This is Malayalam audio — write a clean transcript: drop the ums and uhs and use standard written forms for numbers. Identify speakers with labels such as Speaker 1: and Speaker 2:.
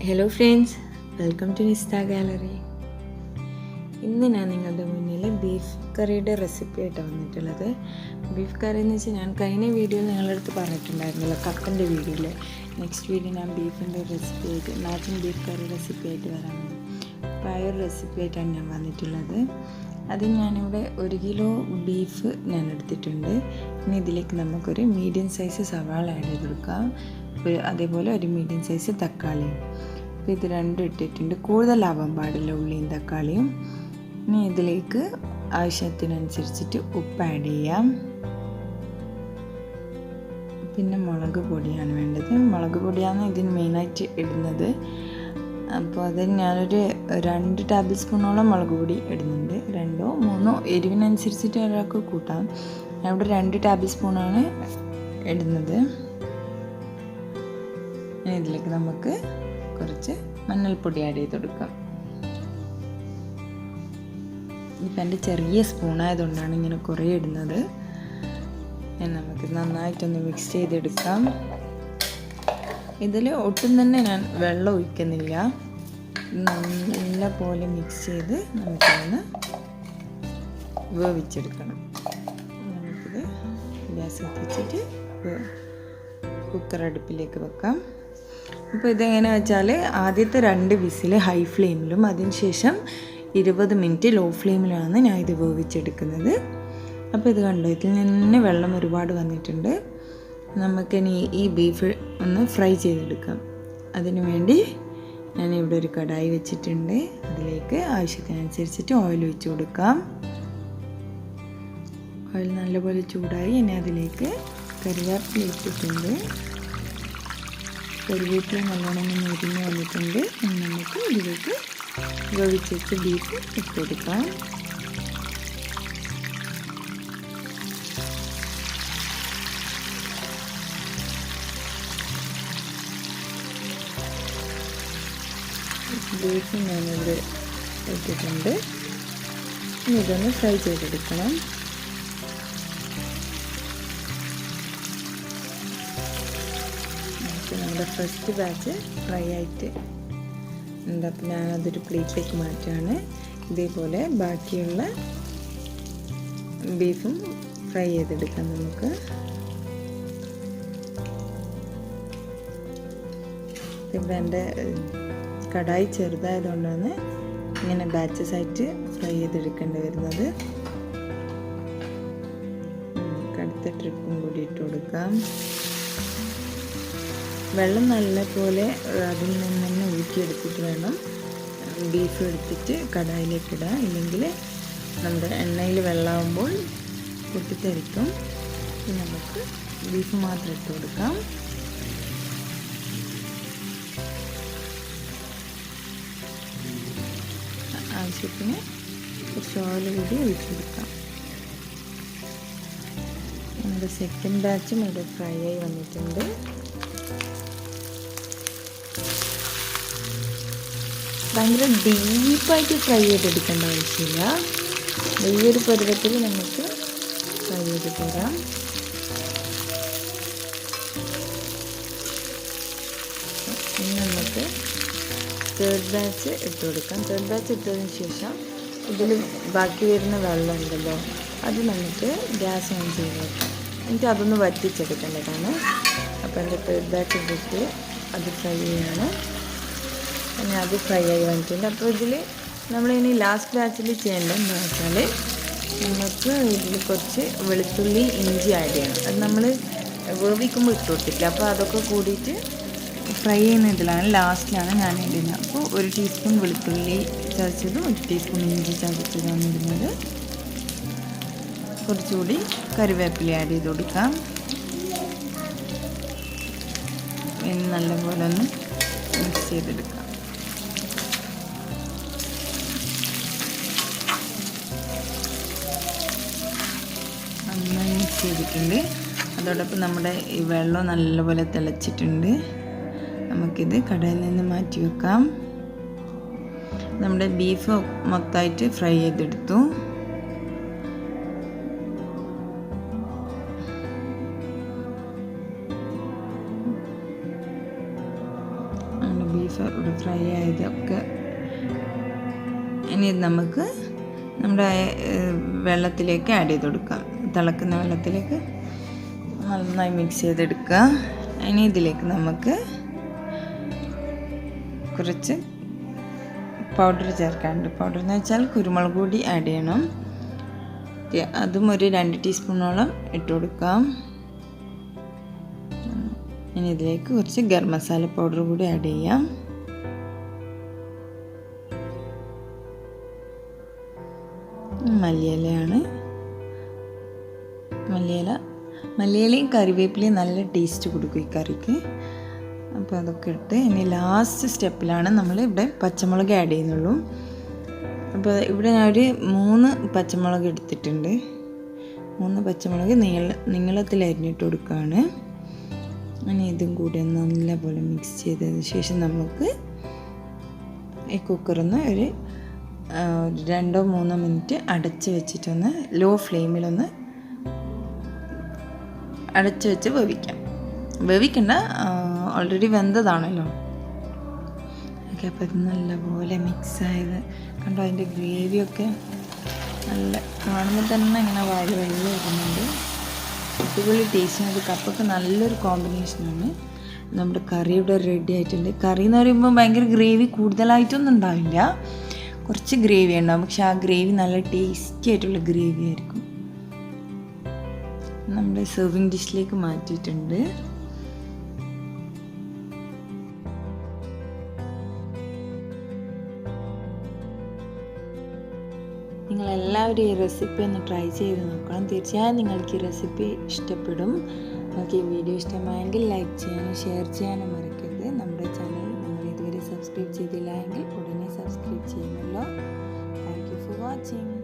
Speaker 1: Hello friends, welcome to Nista gallery. ഇന്ന് ഞാൻ നിങ്ങളുടെ മുന്നിൽ ബീഫ് കറിയുടെ റെസിപ്പി ആയിട്ടാണ് വന്നിട്ടുള്ളത്. ബീഫ് കറി എന്ന് വെച്ചാൽ ഞാൻ കഴിഞ്ഞ വീഡിയോയിൽ നിങ്ങളുടെ അടുത്ത് പറഞ്ഞിട്ടുണ്ടായിരുന്നല്ലോ, കപ്പൻ്റെ വീഡിയോയിൽ. നെക്സ്റ്റ് വീഡിയോ ഞാൻ ബീഫിൻ്റെ റെസിപ്പി ആയിട്ട്, നാടൻ ബീഫ് കറി റെസിപ്പി ആയിട്ട് വരാനാണ്. അപ്പോൾ ആ ഒരു റെസിപ്പി ആയിട്ടാണ് ഞാൻ വന്നിട്ടുള്ളത്. അത് ഞാനിവിടെ 1 കിലോ ബീഫ് ഞാൻ എടുത്തിട്ടുണ്ട്. ഇനി ഇതിലേക്ക് നമുക്കൊരു മീഡിയം സൈസ് സവാള ആഡ് ചെയ്ത് കൊടുക്കാം. അതേപോലെ ഒരു മീഡിയം സൈസ് തക്കാളിയും. അപ്പോൾ ഇത് രണ്ടും ഇട്ടിട്ടുണ്ട്. കൂടുതലാവാൻ പാടില്ല ഉള്ളിയും തക്കാളിയും. ഇനി ഇതിലേക്ക് ആവശ്യത്തിനനുസരിച്ചിട്ട് ഉപ്പ് ആഡ് ചെയ്യാം. പിന്നെ മുളക് പൊടിയാണ് വേണ്ടത്. മുളക് പൊടിയാണ് ഇതിന് മെയിനായിട്ട് ഇടുന്നത്. അപ്പോൾ അതിന് ഞാനൊരു 2 ടേബിൾ സ്പൂണോളം മുളക് പൊടി ഇടുന്നുണ്ട്. 2 3 എരിവിനനുസരിച്ചിട്ട് ഒരാൾക്ക് കൂട്ടാം. ഞാൻ ഇവിടെ 2 ടേബിൾ സ്പൂണാണ് ഇടുന്നത്. ഇതിലേക്ക് നമുക്ക് കുറച്ച് മഞ്ഞൾപ്പൊടി ആഡ് ചെയ്ത് കൊടുക്കാം. ഇപ്പം എൻ്റെ ചെറിയ സ്പൂണായതുകൊണ്ടാണ് ഇങ്ങനെ കുറേ ഇടുന്നത്. നമുക്ക് നന്നായിട്ടൊന്ന് മിക്സ് ചെയ്തെടുക്കാം. ഇതിൽ ഒട്ടും തന്നെ ഞാൻ വെള്ളം ഒഴിക്കുന്നില്ല. നല്ല പോലെ മിക്സ് ചെയ്ത് നമുക്കൊന്ന് വേവിച്ചെടുക്കണം. നമുക്കിത് ഗ്യാസ് കത്തിച്ചിട്ട് കുക്കർ അടുപ്പിലേക്ക് വെക്കാം. അപ്പോൾ ഇതെങ്ങനെ വെച്ചാൽ ആദ്യത്തെ 2 വിസിൽ ഹൈ ഫ്ലെയിമിലും അതിനുശേഷം 20 മിനിറ്റ് ലോ ഫ്ലെയിമിലാണ് ഞാൻ ഇത് വേവിച്ചെടുക്കുന്നത്. അപ്പോൾ ഇത് കണ്ടോ, ഇതിൽ നിന്ന് വെള്ളം ഒരുപാട് വന്നിട്ടുണ്ട്. നമുക്കിനി ഈ ബീഫ് ഒന്ന് ഫ്രൈ ചെയ്തെടുക്കാം. അതിനു വേണ്ടി ഞാനിവിടെ ഒരു കടായി വെച്ചിട്ടുണ്ട്. അതിലേക്ക് ആവശ്യത്തിനനുസരിച്ചിട്ട് ഓയിൽ ഒഴിച്ച് കൊടുക്കാം. ഓയിൽ നല്ലപോലെ ചൂടായി. ഇനി അതിലേക്ക് കറിവേപ്പില ഇട്ടിട്ടുണ്ട്. കറിവേപ്പില നല്ലോണം മുരിഞ്ഞ് വന്നിട്ടുണ്ട്. ഇനി നമുക്ക് ഇതിലേക്ക് വേവിച്ച് ബീഫ് ഇട്ട് കൊടുക്കാം. ബീഫ് ഞാനിവിടെ ഇട്ടിട്ടുണ്ട്. ഇനി ഇതൊന്ന് ഫ്രൈ ചെയ്തെടുക്കണം. നമ്മുടെ ഫസ്റ്റ് ബാച്ച് ഫ്രൈ ആയിട്ട് ഉണ്ട്. അപ്പോൾ ഞാനതൊരു പ്ലേറ്റിലേക്ക് മാറ്റുകയാണ്. ഇതേപോലെ ബാക്കിയുള്ള ബീഫും ഫ്രൈ ചെയ്തെടുക്കാം നമുക്ക്. ഇവിടെ എൻ്റെ കടായി ചെറുതായതുകൊണ്ടാണ് ഇങ്ങനെ ബാച്ചസ് ആയിട്ട് ഫ്രൈ ചെയ്തെടുക്കേണ്ടി വരുന്നത്. അടുത്ത ട്രിപ്പും കൂടി ഇട്ട് കൊടുക്കാം. വെള്ളം നല്ലപോലെ അതിൽ നിന്ന് തന്നെ ഊറ്റിയെടുത്തിട്ട് വേണം ബീഫ് എടുത്തിട്ട് കടായിലേക്ക് ഇടാം. ഇല്ലെങ്കിൽ നമ്മുടെ എണ്ണയിൽ വെള്ളമാകുമ്പോൾ പൊട്ടിത്തെറിക്കും. നമുക്ക് ബീഫ് മാത്രം ഇട്ട് കൊടുക്കാം. ആവശ്യത്തിന് കുറച്ച് ഓയിൽ കൂടി ഒഴിച്ചെടുക്കാം. നമ്മുടെ സെക്കൻഡ് ബാച്ചും ഇവിടെ ഫ്രൈ ആയി വന്നിട്ടുണ്ട്. ഭയങ്കര ഡീപ്പായിട്ട് ഫ്രൈ ചെയ്തെടുക്കേണ്ട ആവശ്യമില്ല. ഈ ഒരു പരുവത്തിൽ നമുക്ക് ഫ്രൈ ചെയ്ത് തരാം. ഇനി നമുക്ക് തേർഡ് ബാച്ച് ഇട്ട് കൊടുക്കാം. തേർഡ് ബാച്ച് ഇട്ടതിന് ശേഷം ഇതിൽ ബാക്കി വരുന്ന വെള്ളം ഉണ്ടല്ലോ, അത് നമുക്ക് ഗ്യാസ് ഓൺ ചെയ്ത് വെക്കാം. എന്നിട്ട് അതൊന്ന് വറ്റിച്ചെടുക്കേണ്ടതാണ്. അപ്പോൾ എൻ്റെ തേർഡ് ബാച്ച് ഇട്ടിട്ട് അത് ഫ്രൈ ചെയ്യാണ്. പിന്നെ അത് ഫ്രൈ ആയി വന്നിട്ടുണ്ട്. അപ്പോൾ ഇതിൽ നമ്മളിനി ലാസ്റ്റ് ബാച്ചിൽ ചെയ്യേണ്ടത് എന്താ വെച്ചാൽ, നമുക്ക് ഇതിൽ കുറച്ച് വെളുത്തുള്ളി ഇഞ്ചി ആഡ് ചെയ്യണം. അത് നമ്മൾ വേവിക്കുമ്പോൾ ഇട്ട് കൊടുത്തിട്ടില്ല. അപ്പോൾ അതൊക്കെ കൂടിയിട്ട് ഫ്രൈ ചെയ്യുന്ന ഇതിലാണ് ലാസ്റ്റിലാണ് ഞാൻ ഇടുന്നത്. അപ്പോൾ 1 ടീസ്പൂൺ വെളുത്തുള്ളി ചതച്ചതും 1 ടീസ്പൂൺ ഇഞ്ചി ചതച്ചതാണ് ഇടുന്നത്. കുറച്ചുകൂടി കറിവേപ്പില ആഡ് ചെയ്ത് കൊടുക്കാം. ഇനി നല്ലപോലെ ഒന്ന് മിക്സ് ചെയ്തെടുക്കാം. നന്നായി മിക്സ് ചെയ്തിട്ടുണ്ട്. അതോടൊപ്പം നമ്മുടെ ഈ വെള്ളം നല്ലപോലെ തിളച്ചിട്ടുണ്ട്. നമുക്കിത് കടയിൽ നിന്ന് മാറ്റി വെക്കാം. നമ്മുടെ ബീഫ് മൊത്തമായിട്ട് ഫ്രൈ ചെയ്തെടുത്തു. ബീഫ് ഇവിടെ ഫ്രൈ ആയതൊക്കെ ഇനി നമുക്ക് നമ്മുടെ വെള്ളത്തിലേക്ക് ആഡ് ചെയ്ത് കൊടുക്കാം. തിളക്കുന്ന വെള്ളത്തിലേക്ക് നന്നായി മിക്സ് ചെയ്തെടുക്കുക. ഇനി ഇതിലേക്ക് നമുക്ക് കുറച്ച് പൗഡർ ചേർക്കാനുണ്ട്. പൗഡർ എന്ന് വെച്ചാൽ കുരുമുളക് പൊടി ആഡ് ചെയ്യണം. അതും ഒരു 2 ടീസ്പൂണോളം ഇട്ട് കൊടുക്കാം. ഇനി ഇതിലേക്ക് കുറച്ച് ഗരം മസാല പൗഡർ കൂടി ആഡ് ചെയ്യാം. മല്ലിയിലയാണ്. മല്ലിയിലയും കറിവേപ്പിലയും നല്ല ടേസ്റ്റ് കൊടുക്കും ഈ കറിക്ക്. അപ്പോൾ അതൊക്കെ ഇട്ട് ഇനി ലാസ്റ്റ് സ്റ്റെപ്പിലാണ് നമ്മൾ ഇവിടെ പച്ചമുളക് ആഡ് ചെയ്യുന്നുള്ളൂ. അപ്പോൾ ഇവിടെ ഞാനൊരു 3 പച്ചമുളക് എടുത്തിട്ടുണ്ട്. 3 പച്ചമുളക് നീളത്തിൽ അരിഞ്ഞിട്ട് കൊടുക്കുകയാണ്. ഇനി ഇതും കൂടി നല്ലപോലെ മിക്സ് ചെയ്തതിന് ശേഷം നമുക്ക് ഈ കുക്കറൊന്ന് ഒരു 2-3 മിനിറ്റ് അടച്ച് വെച്ചിട്ടൊന്ന് ലോ ഫ്ലെയിമിലൊന്ന് അടച്ച് വെച്ച് വേവിക്കണ്ട, ഓൾറെഡി വെന്തതാണല്ലോ. ഓക്കെ, അപ്പോൾ ഇത് നല്ലപോലെ മിക്സായത് കണ്ടോ. അതിൻ്റെ ഗ്രേവിയൊക്കെ നല്ല കാണുമ്പോൾ തന്നെ ഇങ്ങനെ വാരി വെള്ളം വരുന്നുണ്ട്. അടിപൊളി ടേസ്റ്റിന്. അത് കപ്പൊക്കെ നല്ലൊരു കോമ്പിനേഷനാണ്. നമ്മുടെ കറി ഇവിടെ റെഡി ആയിട്ടുണ്ട്. കറി എന്ന് പറയുമ്പോൾ ഭയങ്കര ഗ്രേവി കൂടുതലായിട്ടൊന്നും ഉണ്ടാവില്ല, കുറച്ച് ഗ്രേവി ഉണ്ടാവും. പക്ഷെ ആ ഗ്രേവി നല്ല ടേസ്റ്റി ആയിട്ടുള്ള ഗ്രേവി ആയിരിക്കും. നമ്മുടെ സെർവിങ് ഡിഷിലേക്ക് മാറ്റിയിട്ടുണ്ട്. നിങ്ങളെല്ലാവരും ഈ റെസിപ്പി ഒന്ന് ട്രൈ ചെയ്ത് നോക്കണം. തീർച്ചയായും നിങ്ങൾക്ക് ഈ റെസിപ്പി ഇഷ്ടപ്പെടും. നിങ്ങൾക്ക് ഈ വീഡിയോ ഇഷ്ടമായെങ്കിൽ ലൈക്ക് ചെയ്യാനും ഷെയർ ചെയ്യാനും മറക്കരുത്. നമ്മുടെ ചാനൽ നിങ്ങൾ ഇതുവരെ സബ്സ്ക്രൈബ് ചെയ്തില്ല എങ്കിൽ ഉടനെ സബ്സ്ക്രൈബ് ചെയ്യുമല്ലോ. Thank you for watching.